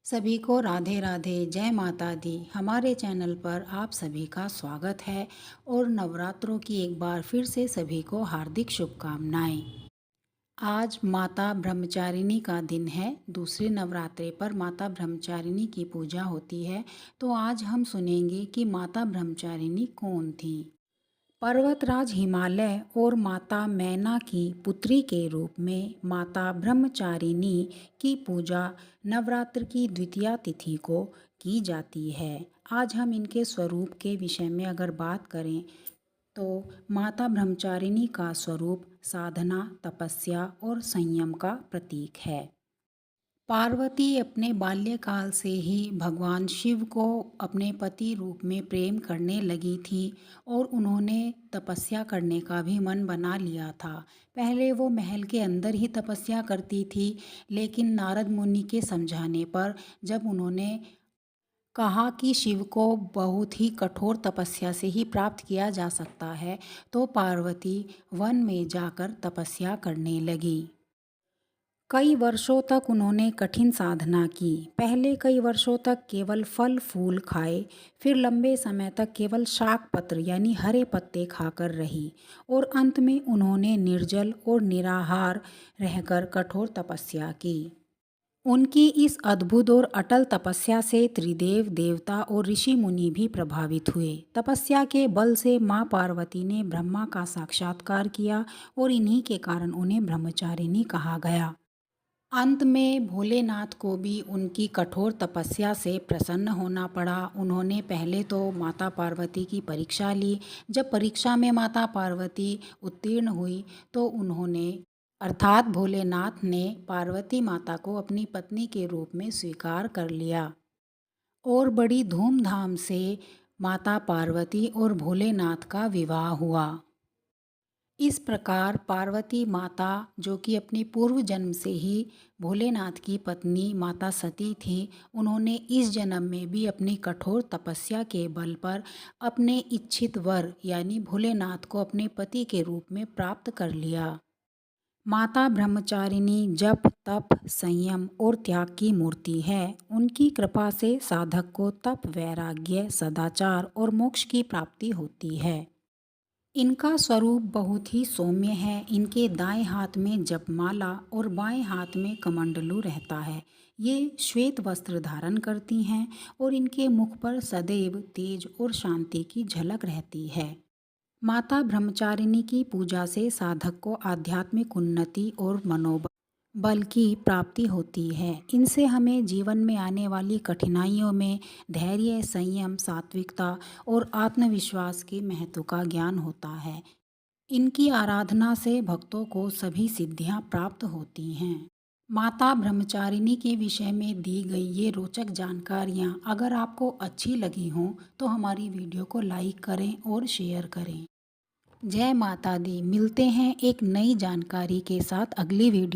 सभी को राधे राधे, जय माता दी। हमारे चैनल पर आप सभी का स्वागत है और नवरात्रों की एक बार फिर से सभी को हार्दिक शुभकामनाएं। आज माता ब्रह्मचारिणी का दिन है। दूसरे नवरात्रे पर माता ब्रह्मचारिणी की पूजा होती है। तो आज हम सुनेंगे कि माता ब्रह्मचारिणी कौन थी। पर्वतराज हिमालय और माता मैना की पुत्री के रूप में माता ब्रह्मचारिणी की पूजा नवरात्र की द्वितीया तिथि को की जाती है। आज हम इनके स्वरूप के विषय में अगर बात करें तो माता ब्रह्मचारिणी का स्वरूप साधना, तपस्या और संयम का प्रतीक है। पार्वती अपने बाल्यकाल से ही भगवान शिव को अपने पति रूप में प्रेम करने लगी थी और उन्होंने तपस्या करने का भी मन बना लिया था। पहले वो महल के अंदर ही तपस्या करती थी, लेकिन नारद मुनि के समझाने पर जब उन्होंने कहा कि शिव को बहुत ही कठोर तपस्या से ही प्राप्त किया जा सकता है, तो पार्वती वन में जाकर तपस्या करने लगी। कई वर्षों तक उन्होंने कठिन साधना की। पहले कई वर्षों तक केवल फल फूल खाए, फिर लंबे समय तक केवल शाक पत्र यानी हरे पत्ते खाकर रही और अंत में उन्होंने निर्जल और निराहार रहकर कठोर तपस्या की। उनकी इस अद्भुत और अटल तपस्या से त्रिदेव देवता और ऋषि मुनि भी प्रभावित हुए। तपस्या के बल से माँ पार्वती ने ब्रह्मा का साक्षात्कार किया और इन्हीं के कारण उन्हें ब्रह्मचारिणी कहा गया। अंत में भोलेनाथ को भी उनकी कठोर तपस्या से प्रसन्न होना पड़ा। उन्होंने पहले तो माता पार्वती की परीक्षा ली। जब परीक्षा में माता पार्वती उत्तीर्ण हुई तो उन्होंने अर्थात भोलेनाथ ने पार्वती माता को अपनी पत्नी के रूप में स्वीकार कर लिया और बड़ी धूमधाम से माता पार्वती और भोलेनाथ का विवाह हुआ। इस प्रकार पार्वती माता, जो कि अपनी पूर्व जन्म से ही भोलेनाथ की पत्नी माता सती थी, उन्होंने इस जन्म में भी अपनी कठोर तपस्या के बल पर अपने इच्छित वर यानी भोलेनाथ को अपने पति के रूप में प्राप्त कर लिया। माता ब्रह्मचारिणी जप, तप, संयम और त्याग की मूर्ति है। उनकी कृपा से साधक को तप, वैराग्य, सदाचार और मोक्ष की प्राप्ति होती है। इनका स्वरूप बहुत ही सौम्य है। इनके दाएं हाथ में जपमाला और बाएं हाथ में कमंडलू रहता है। ये श्वेत वस्त्र धारण करती हैं और इनके मुख पर सदैव तेज और शांति की झलक रहती है। माता ब्रह्मचारिणी की पूजा से साधक को आध्यात्मिक उन्नति और मनोबल की प्राप्ति होती है। इनसे हमें जीवन में आने वाली कठिनाइयों में धैर्य, संयम, सात्विकता और आत्मविश्वास के महत्व का ज्ञान होता है। इनकी आराधना से भक्तों को सभी सिद्धियां प्राप्त होती हैं। माता ब्रह्मचारिणी के विषय में दी गई ये रोचक जानकारियां अगर आपको अच्छी लगी हों तो हमारी वीडियो को लाइक करें और शेयर करें। जय माता दी। मिलते हैं एक नई जानकारी के साथ अगली वीडियो।